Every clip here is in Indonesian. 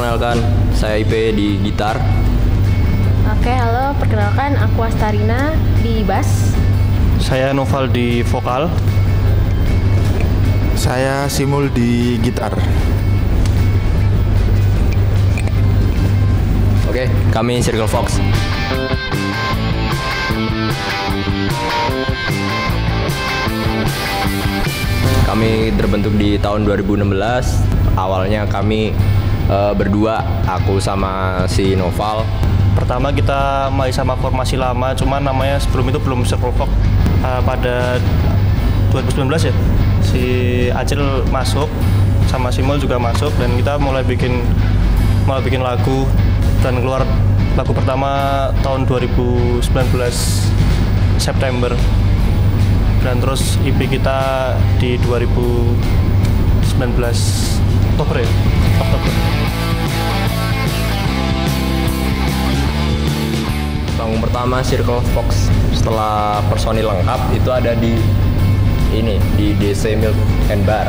perkenalkan, saya IP di gitar. Oke, halo, perkenalkan aku Astarina di bass. Saya Noval di vokal. Saya Simul di gitar. Oke, kami Circle Fox. Kami terbentuk di tahun 2016. Awalnya kami berdua, aku sama si Noval. Pertama kita main sama formasi lama, cuman namanya sebelum itu belum Circle Fox. Pada 2019 ya, si Acil masuk, sama Simul juga masuk, dan kita mulai bikin lagu, dan keluar lagu pertama tahun 2019 September. Dan terus EP kita di 2019 Oktober. Panggung pertama Circle Fox setelah personil lengkap itu ada di DC Milk and Bar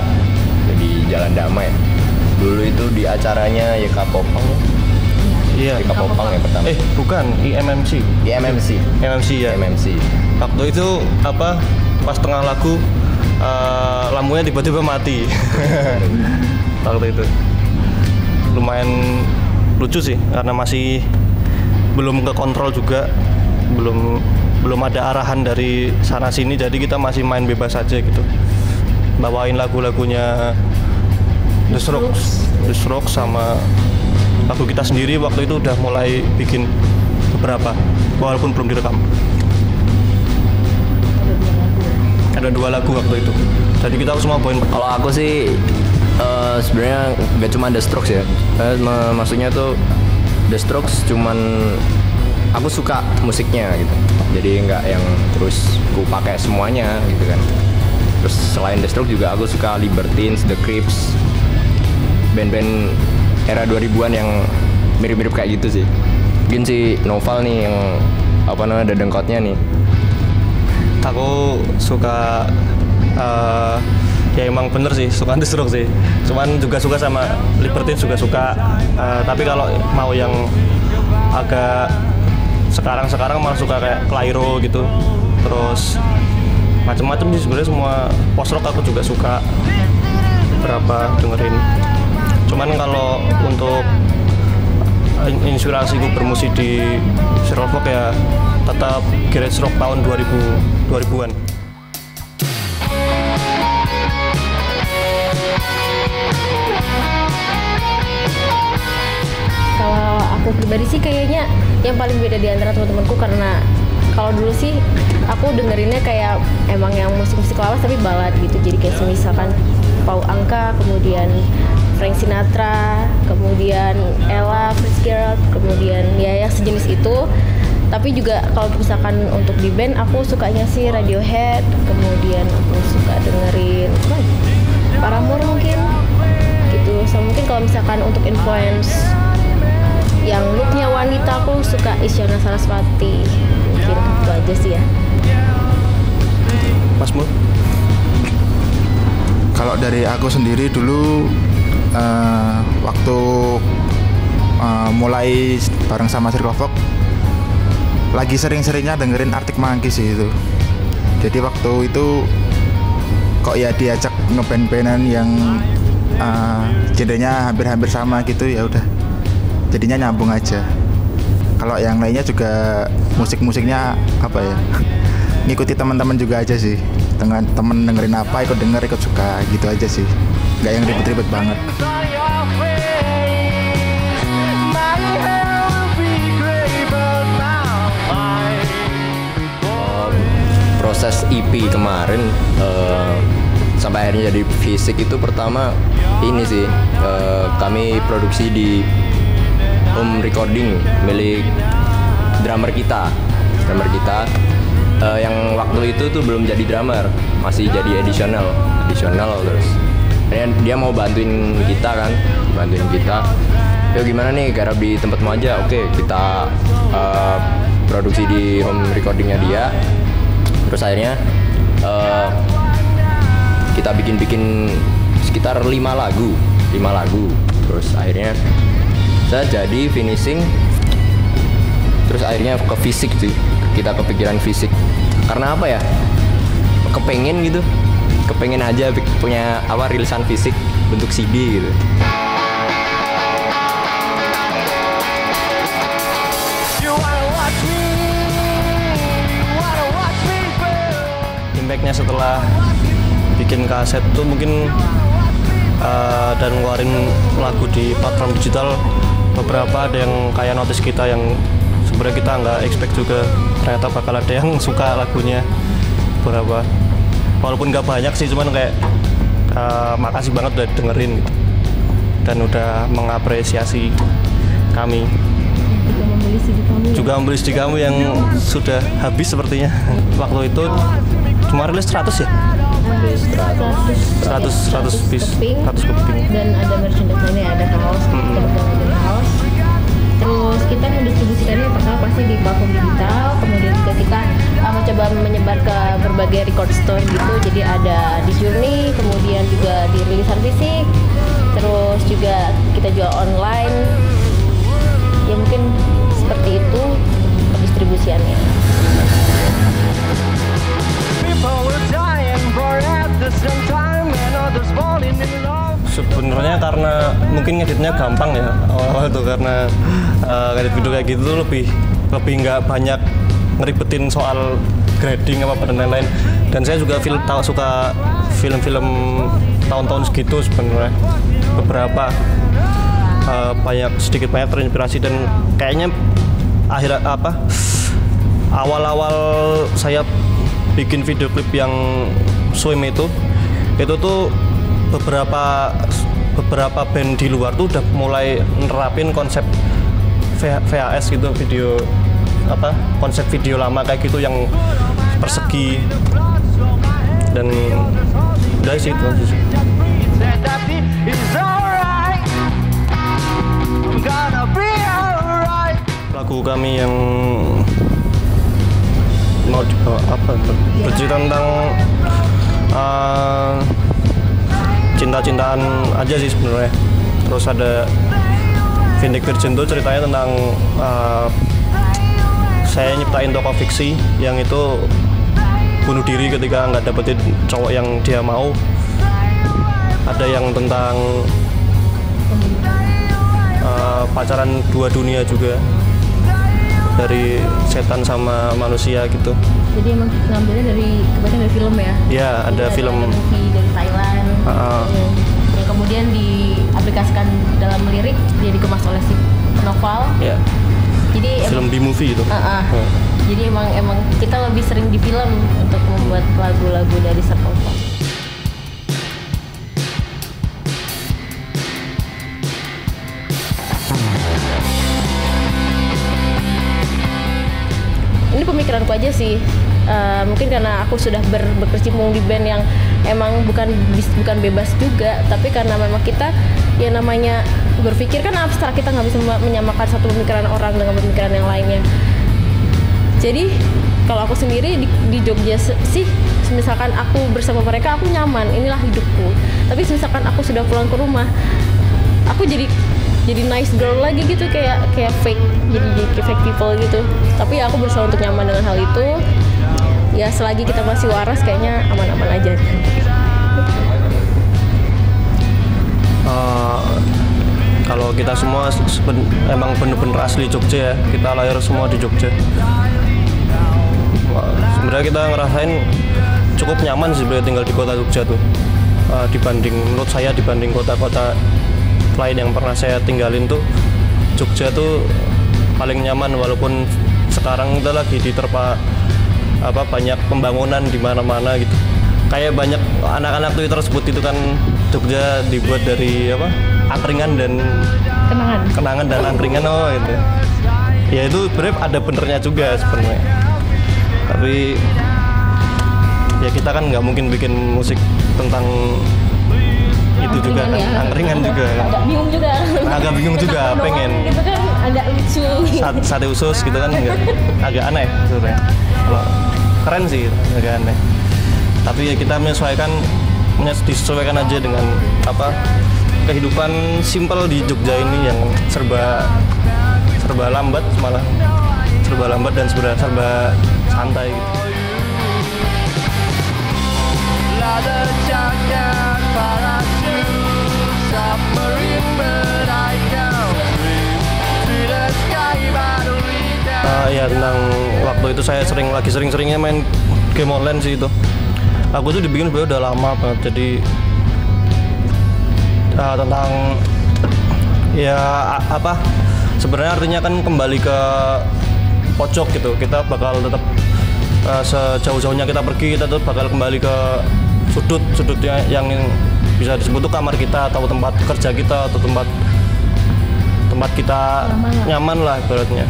di Jalan Damai. Dulu itu di acaranya YK Popang. Iya, YK Popang yang pertama. Bukan, IMMC. IMMC ya. IMMC. Waktu itu pas tengah lagu lampunya tiba-tiba mati. Waktu itu lumayan lucu sih, karena masih belum ke kontrol juga, belum ada arahan dari sana sini, jadi kita masih main bebas aja gitu, bawain lagunya The Strokes sama lagu kita sendiri. Waktu itu udah mulai bikin beberapa, walaupun belum direkam. Ada 2 lagu waktu itu, jadi kita harus mau bawain. Kalau aku sih sebenarnya nggak cuma The Strokes ya, maksudnya tuh The Strokes cuman aku suka musiknya gitu, jadi nggak yang terus ku pakai semuanya gitu kan. Terus selain The Strokes juga aku suka Libertines, The Crips, band-band era 2000-an yang mirip-mirip kayak gitu sih. Mungkin si Noval nih yang ada dengkotnya nih. Aku suka ya emang bener sih, suka The Strokes sih. Cuman juga suka sama Libertines juga suka. Tapi kalau mau yang agak sekarang malah suka kayak Clairo gitu. Terus macem-macem sih sebenarnya, semua post rock aku juga suka, berapa dengerin. Cuman kalau untuk inspirasiku bermusik di Circle Fox ya tetap garage rock tahun 2000-an. Kalau aku pribadi sih kayaknya yang paling beda di antara teman-temanku, karena kalau dulu sih aku dengerinnya kayak emang yang musik-musik lawas tapi balad gitu. Jadi kayak misalkan Paul Anka, kemudian Frank Sinatra, kemudian Ella Fitzgerald, kemudian ya yang sejenis itu. Tapi juga kalau misalkan untuk di band aku sukanya sih Radiohead, kemudian aku suka dengerin Paramore mungkin gitu. So mungkin kalau misalkan untuk influence yang looknya wanita, aku suka Isyana Sarasvati, mungkin itu aja sih ya. Mas Mul? Kalau dari aku sendiri dulu waktu mulai bareng sama Circle Fox, lagi sering-seringnya dengerin Arctic Monkeys sih itu. Jadi waktu itu kok ya diajak ngeband-bandan yang genrenya hampir-hampir sama gitu, ya udah jadinya nyambung aja. Kalau yang lainnya juga musik-musiknya ngikuti teman-teman juga aja sih. Temen dengerin apa ikut suka gitu aja sih, nggak yang ribet-ribet banget. Proses EP kemarin sampai akhirnya jadi fisik itu pertama ini sih, kami produksi di home recording milik drummer kita yang waktu itu tuh belum jadi drummer, masih jadi additional terus dia mau bantuin kita. Yo gimana nih, garap di tempatmu aja. Oke, kita produksi di home recordingnya dia. Terus akhirnya kita bikin sekitar 5 lagu. Terus akhirnya Saya jadi finishing, terus akhirnya ke fisik sih. Kita kepikiran fisik. Karena apa ya? Kepengen gitu. Kepengen aja punya rilisan fisik bentuk CD gitu. Impactnya setelah bikin kaset tuh mungkin dan ngeluarin lagu di platform digital, beberapa ada yang kayak notice kita yang sebenarnya kita nggak expect juga, ternyata bakal ada yang suka lagunya beberapa, walaupun nggak banyak sih, cuman kayak makasih banget udah dengerin gitu. Dan udah mengapresiasi kami. Juga membeli CD kamu yang sudah habis sepertinya. Waktu itu cuma rilis 100 ya? 100 piece, 100 keping. Dan ada merchandise lainnya, ada kaos, ada kaos. Terus kita mendistribusikannya pertama pasti di platform digital, kemudian juga kita mencoba menyebar ke berbagai record store gitu. Jadi ada di Journey, kemudian juga di rilisan fisik, terus juga kita jual online. Ya mungkin seperti itu pendistribusiannya. Sebenarnya karena mungkin ngeditnya gampang ya awal tuh, karena ngedit video kayak gitu lebih nggak banyak ngeribetin soal grading apa dan lain-lain. Dan saya juga suka film-film tahun-tahun segitu sebenarnya, beberapa sedikit banyak terinspirasi. Dan kayaknya awal-awal saya bikin video klip yang Swim itu tuh beberapa band di luar tuh udah mulai nerapin konsep VHS gitu, konsep video lama kayak gitu yang persegi. Dan udah sih itu aja sih. Lagu kami yang mau bercerita tentang cinta-cintaan aja sih sebenarnya. Terus ada Vindik Virgin tuh ceritanya tentang saya nyiptain tokoh fiksi yang itu bunuh diri ketika nggak dapetin cowok yang dia mau. Ada yang tentang pacaran dua dunia juga, dari setan sama manusia gitu. Jadi emang ngambilnya kebanyakan dari film ya? Iya, ada film. Ada movie dari Thailand yang kemudian diaplikasikan dalam lirik, dia dikemas oleh si novel. Iya. Jadi film B-movie itu. Jadi emang kita lebih sering di film untuk membuat lagu-lagu dari Serpongpong. Ini pemikiranku aja sih. Mungkin karena aku sudah berkecimpung di band yang emang bukan bebas juga, tapi karena memang kita ya namanya berpikir kan abstrak, kita nggak bisa menyamakan satu pemikiran orang dengan pemikiran yang lainnya. Jadi kalau aku sendiri di Jogja sih, misalkan aku bersama mereka aku nyaman, inilah hidupku. Tapi misalkan aku sudah pulang ke rumah, aku jadi nice girl lagi gitu, kayak fake, jadi fake people gitu. Tapi aku berusaha untuk nyaman dengan hal itu. Ya selagi kita masih waras kayaknya aman-aman aja. Kalau kita semua emang bener-bener asli Jogja ya, kita lahir semua di Jogja. Sebenarnya kita ngerasain cukup nyaman sih tinggal di kota Jogja tuh, menurut saya dibanding kota-kota lain yang pernah saya tinggalin tuh, Jogja tuh paling nyaman. Walaupun sekarang kita lagi diterpa banyak pembangunan di mana-mana gitu. Kayak banyak anak-anak Twitter sebut itu kan Jogja dibuat dari angkringan dan kenangan dan angkringan gitu. Ya itu sebenarnya ada benernya juga sebenarnya. Tapi ya kita kan nggak mungkin bikin musik tentang itu juga kan, angkringan juga. Agak bingung juga, pengen. Gitu kan agak lucu. Sate usus gitu kan agak aneh sebenarnya. Kalau keren sih, agak aneh. Tapi ya kita disesuaikan aja dengan kehidupan simpel di Jogja ini yang serba lambat, malah serba lambat dan serba santai gitu. Ya tentang waktu itu saya sering-seringnya main game online sih itu. Aku tuh dibikin sebenarnya udah lama banget, jadi tentang ya apa sebenarnya artinya kan kembali ke pojok gitu. Kita bakal tetap sejauh-jauhnya kita pergi, kita tetap bakal kembali ke sudutnya yang bisa disebut tuh kamar kita atau tempat kerja kita atau tempat kita nyaman lah ibaratnya.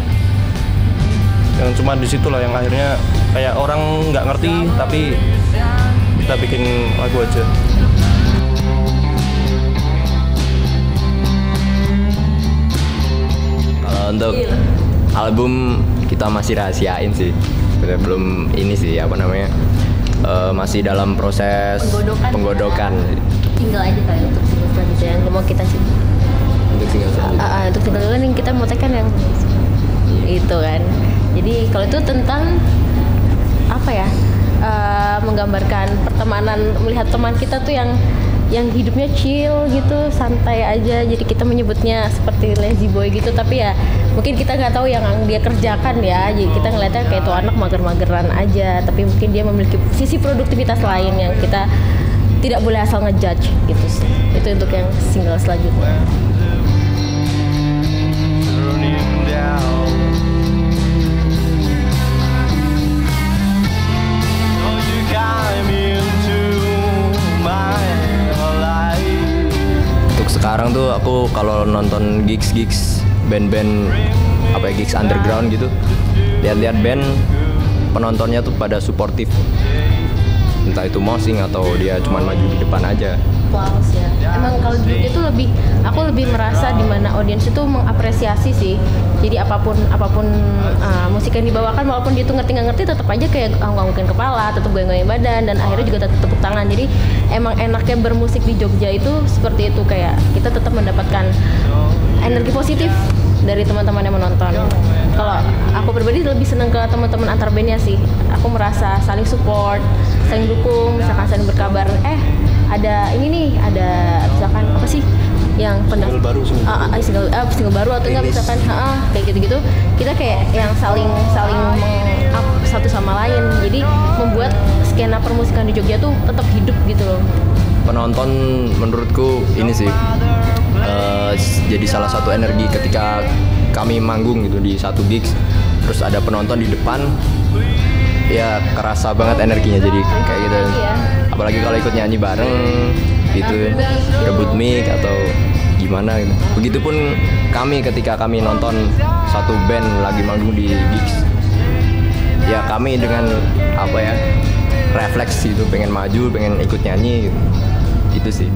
Yang cuma di situ lah yang akhirnya kayak orang nggak ngerti tapi kita bikin lagu aja. Kalau untuk album kita masih rahasiain sih, belum ini sih apa namanya, masih dalam proses penggodokan. Tinggal aja kali untuk single selanjutnya yang mau kita sih. Untuk single selanjutnya. Untuk single selanjutnya yang kita mau tekan yang itu kan. Jadi kalau itu tentang apa ya, menggambarkan pertemanan, melihat teman kita tuh yang hidupnya chill gitu, santai aja. Jadi kita menyebutnya seperti lazy boy gitu, tapi ya mungkin kita nggak tahu yang dia kerjakan ya. Jadi kita ngeliatnya kayak tuh anak mager-mageran aja, tapi mungkin dia memiliki sisi produktivitas lain yang kita tidak boleh asal ngejudge gitu sih. Itu untuk yang single selanjutnya. Sekarang tuh aku kalau nonton gigs band-band apa ya, gigs underground gitu, lihat-lihat band penontonnya tuh pada suportif, entah itu moshing atau dia cuma maju di depan aja. Applause ya. Emang kalau di Jogja tuh aku lebih merasa di mana audiens itu mengapresiasi sih. Jadi apapun musik yang dibawakan, walaupun dia tuh ngerti nggak ngerti, tetap aja kayak nganggukin kepala, tetap goyang-goyang badan, dan akhirnya juga tetap tepuk tangan. Jadi emang enaknya bermusik di Jogja itu seperti itu, kayak kita tetap mendapatkan energi positif dari teman-teman yang menonton. Kalau aku pribadi lebih seneng ke teman-teman antar bandnya sih. Aku merasa saling support, saling dukung, misalkan saling berkabar. Ada ini nih, ada misalkan apa sih yang single baru single baru atau enggak misalkan kayak gitu-gitu, kita kayak yang saling up satu sama lain. Jadi membuat skena permusikan di Jogja tuh tetap hidup gitu loh. Penonton menurutku ini sih jadi salah satu energi ketika kami manggung gitu di satu gigs, terus ada penonton di depan, ya kerasa banget energinya, jadi kayak gitu. Apalagi kalau ikut nyanyi bareng gitu, rebut mic atau gimana gitu. Begitupun kami ketika kami nonton satu band lagi manggung di gigs, ya kami dengan apa ya, refleks gitu, pengen maju, pengen ikut nyanyi gitu. Itu sih.